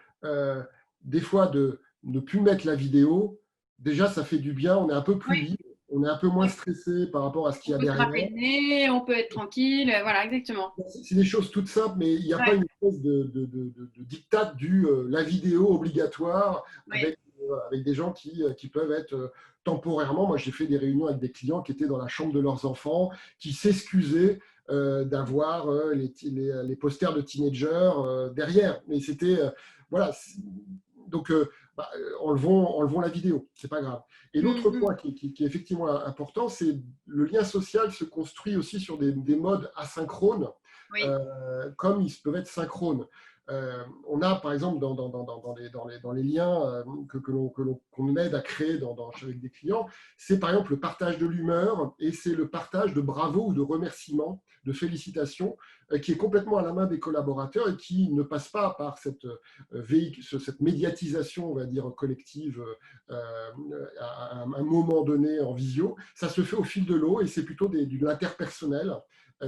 [SPEAKER 2] des fois, de ne plus mettre la vidéo, déjà, ça fait du bien. On est un peu plus
[SPEAKER 1] Oui.
[SPEAKER 2] libre, on est un peu moins stressé par rapport à ce qu'il
[SPEAKER 1] On
[SPEAKER 2] y a
[SPEAKER 1] peut se
[SPEAKER 2] derrière.
[SPEAKER 1] gratter le nez, on peut être tranquille, voilà, exactement.
[SPEAKER 2] C'est des choses toutes simples, mais il n'y a pas
[SPEAKER 1] Ouais.
[SPEAKER 2] une espèce de diktat du la vidéo obligatoire
[SPEAKER 1] Ouais.
[SPEAKER 2] avec des gens qui peuvent être temporairement. Moi, j'ai fait des réunions avec des clients qui étaient dans la chambre de leurs enfants, qui s'excusaient d'avoir les posters de teenagers derrière. Mais c'était. Voilà. Donc, enlevons la vidéo, c'est pas grave. Et l'autre point qui est effectivement important, c'est le lien social se construit aussi sur des modes asynchrones,
[SPEAKER 1] Oui.
[SPEAKER 2] comme ils peuvent être synchrones. On a, par exemple, dans les liens qu'on aide à créer avec des clients, c'est par exemple le partage de l'humeur et c'est le partage de bravo ou de remerciements, de félicitations, qui est complètement à la main des collaborateurs et qui ne passe pas par cette médiatisation, on va dire, collective à un moment donné en visio. Ça se fait au fil de l'eau et c'est plutôt de l'interpersonnel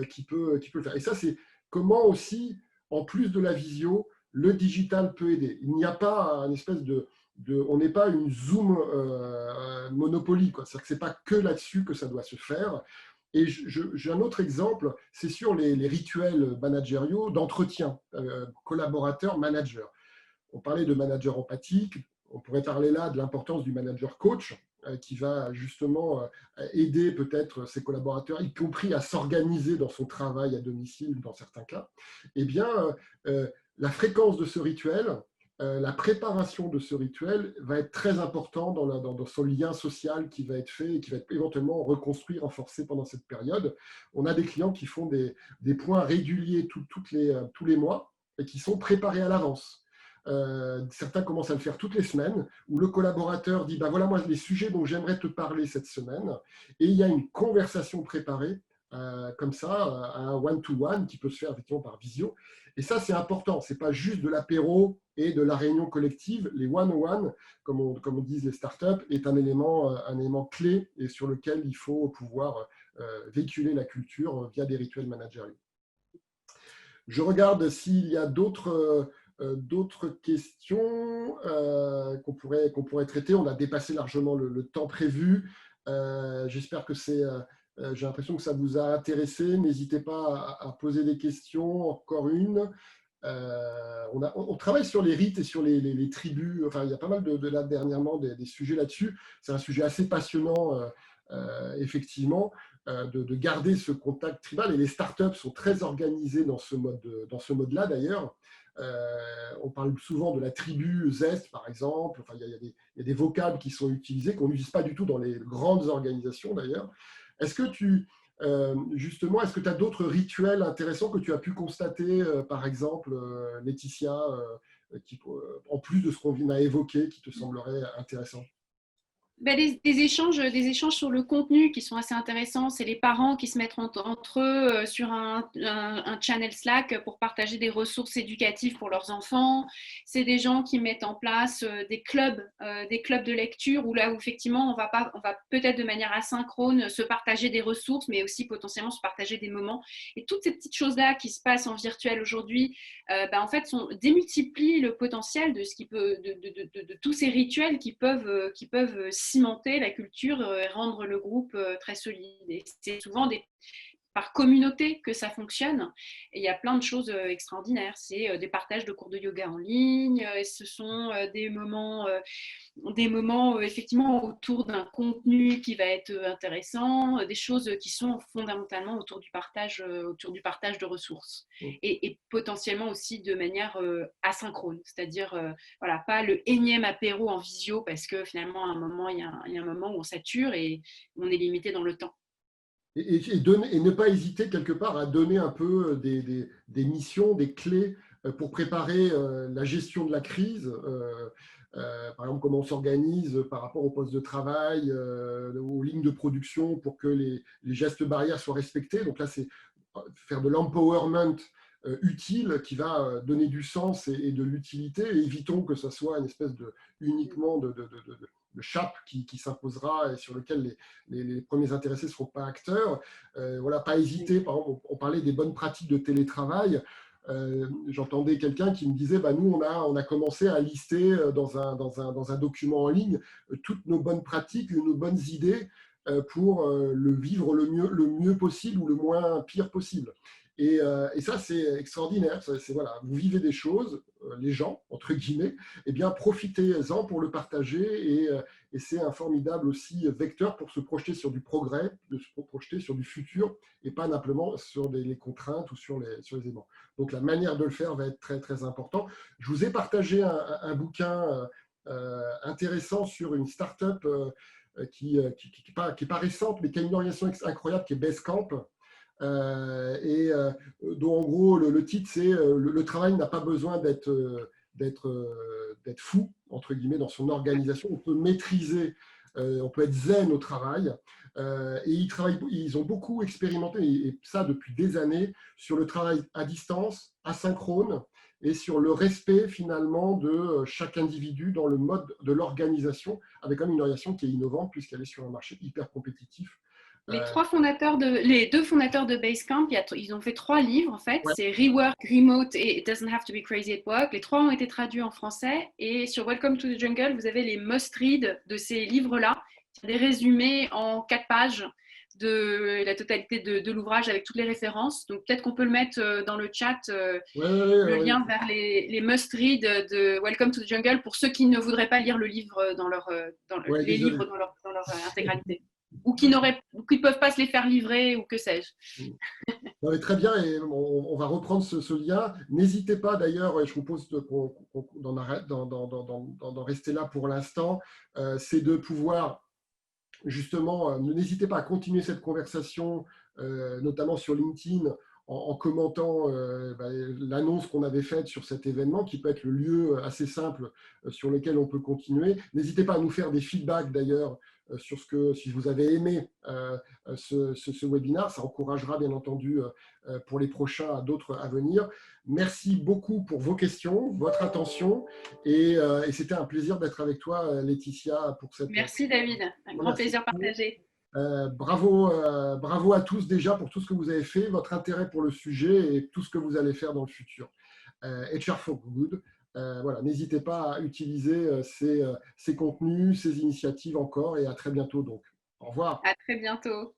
[SPEAKER 2] qui peut le faire. Et ça, c'est comment aussi, en plus de la visio, le digital peut aider. Il n'y a pas un espèce on n'est pas une Zoom monopoly, quoi. C'est-à-dire que c'est pas que là-dessus que ça doit se faire. Et j'ai un autre exemple, c'est sur les rituels managériaux d'entretien, collaborateur-manager. On parlait de manager empathique, on pourrait parler là de l'importance du manager coach, qui va justement aider peut-être ses collaborateurs, y compris à s'organiser dans son travail à domicile dans certains cas. Eh bien, la fréquence de ce rituel, la préparation de ce rituel va être très important dans son lien social qui va être fait et qui va être éventuellement reconstruit, renforcé pendant cette période. On a des clients qui font des points réguliers tous les mois et qui sont préparés à l'avance. Certains commencent à le faire toutes les semaines, où le collaborateur dit, voilà, moi, les sujets dont j'aimerais te parler cette semaine, et il y a une conversation préparée, comme ça, un one-to-one qui peut se faire effectivement par visio. Et ça, c'est important. Ce n'est pas juste de l'apéro et de la réunion collective. Les one-on-one, comme on disent les startups, est un élément clé et sur lequel il faut pouvoir véhiculer la culture via des rituels managériaux. Je regarde s'il y a d'autres questions qu'on pourrait traiter. On a dépassé largement le temps prévu. J'espère que j'ai l'impression que ça vous a intéressé. N'hésitez pas à poser des questions. Encore une. On travaille sur les rites et sur les tribus. Enfin, il y a pas mal là dernièrement des sujets là-dessus. C'est un sujet assez passionnant, effectivement. De garder ce contact tribal. Et les startups sont très organisées dans ce mode-là, d'ailleurs. On parle souvent de la tribu Zest, par exemple. Enfin, il y a des vocables qui sont utilisés, qu'on n'utilise pas du tout dans les grandes organisations, d'ailleurs. Est-ce que justement, est-ce que tu as d'autres rituels intéressants que tu as pu constater, par exemple, Laetitia, en plus de ce qu'on vient à évoquer, qui te semblerait intéressant?
[SPEAKER 1] Ben, des échanges sur le contenu qui sont assez intéressants. C'est les parents qui se mettent entre eux sur un channel Slack pour partager des ressources éducatives pour leurs enfants. C'est des gens qui mettent en place des clubs de lecture où là où effectivement on va peut-être de manière asynchrone se partager des ressources, mais aussi potentiellement se partager des moments. Et toutes ces petites choses-là qui se passent en virtuel aujourd'hui, en fait, démultiplient le potentiel de ce qui peut, de tous ces rituels qui peuvent cimenter la culture et rendre le groupe très solide. Et c'est souvent par communauté que ça fonctionne. Et il y a plein de choses extraordinaires. C'est des partages de cours de yoga en ligne, et ce sont des moments effectivement autour d'un contenu qui va être intéressant, des choses qui sont fondamentalement autour du partage de ressources. Et potentiellement aussi de manière asynchrone, c'est-à-dire voilà, pas le énième apéro en visio parce que finalement à un moment, il y a un moment où on sature et on est limité dans le temps.
[SPEAKER 2] Et ne pas hésiter quelque part à donner un peu des missions, des clés pour préparer la gestion de la crise. Par exemple, comment on s'organise par rapport au poste de travail, aux lignes de production pour que les gestes barrières soient respectés. Donc là, c'est faire de l'empowerment utile qui va donner du sens et de l'utilité. Et évitons que ce soit une espèce uniquement de chape qui s'imposera et sur lequel les premiers intéressés ne seront pas acteurs. Voilà, pas hésiter. Par exemple, on parlait des bonnes pratiques de télétravail. J'entendais quelqu'un qui me disait nous, on a commencé à lister dans un document en ligne toutes nos bonnes pratiques, nos bonnes idées pour le vivre le mieux possible ou le moins pire possible. Et ça, c'est extraordinaire. Voilà, vous vivez des choses, les gens, entre guillemets, eh bien, profitez-en pour le partager. Et c'est un formidable aussi vecteur pour se projeter sur du progrès, de se projeter sur du futur et pas simplement sur les contraintes ou sur les éléments. Donc, la manière de le faire va être très, très importante. Je vous ai partagé un bouquin intéressant sur une start-up qui n'est pas récente, mais qui a une organisation incroyable, qui est Basecamp. Dont en gros le titre c'est le travail n'a pas besoin d'être fou entre guillemets dans son organisation. On peut maîtriser, on peut être zen au travail. Et ils ont beaucoup expérimenté, et ça depuis des années, sur le travail à distance, asynchrone, et sur le respect finalement de chaque individu dans le mode de l'organisation, avec quand même une organisation qui est innovante puisqu'elle est sur un marché hyper compétitif.
[SPEAKER 1] Les deux fondateurs de Basecamp, ils ont fait 3 livres en fait.
[SPEAKER 2] Ouais.
[SPEAKER 1] C'est Rework, Remote et It Doesn't Have to Be Crazy at Work. Les 3 ont été traduits en français. Et sur Welcome to the Jungle, vous avez les must-read de ces livres-là. Des résumés en 4 pages de la totalité de l'ouvrage avec toutes les références. Donc peut-être qu'on peut le mettre dans le chat, le lien vers les must-read de Welcome to the Jungle pour ceux qui ne voudraient pas lire le livre les livres dans leur intégralité. Ou qui ne peuvent pas se les faire livrer, ou que sais-je.
[SPEAKER 2] Très bien, et on va reprendre ce lien. N'hésitez pas d'ailleurs, et je vous propose d'en rester là pour l'instant, c'est de pouvoir justement, n'hésitez pas à continuer cette conversation, notamment sur LinkedIn, en commentant l'annonce qu'on avait faite sur cet événement, qui peut être le lieu assez simple sur lequel on peut continuer. N'hésitez pas à nous faire des feedbacks d'ailleurs sur si vous avez aimé ce webinaire, ça encouragera bien entendu pour les prochains à d'autres à venir. Merci beaucoup pour vos questions, votre attention, et c'était un plaisir d'être avec toi, Laetitia, pour cette.
[SPEAKER 1] Merci David, un grand plaisir partagé.
[SPEAKER 2] Bravo à tous déjà pour tout ce que vous avez fait, votre intérêt pour le sujet et tout ce que vous allez faire dans le futur. HR for Good. Voilà, n'hésitez pas à utiliser ces contenus, ces initiatives encore, et à très bientôt donc. Au revoir.
[SPEAKER 1] À très bientôt.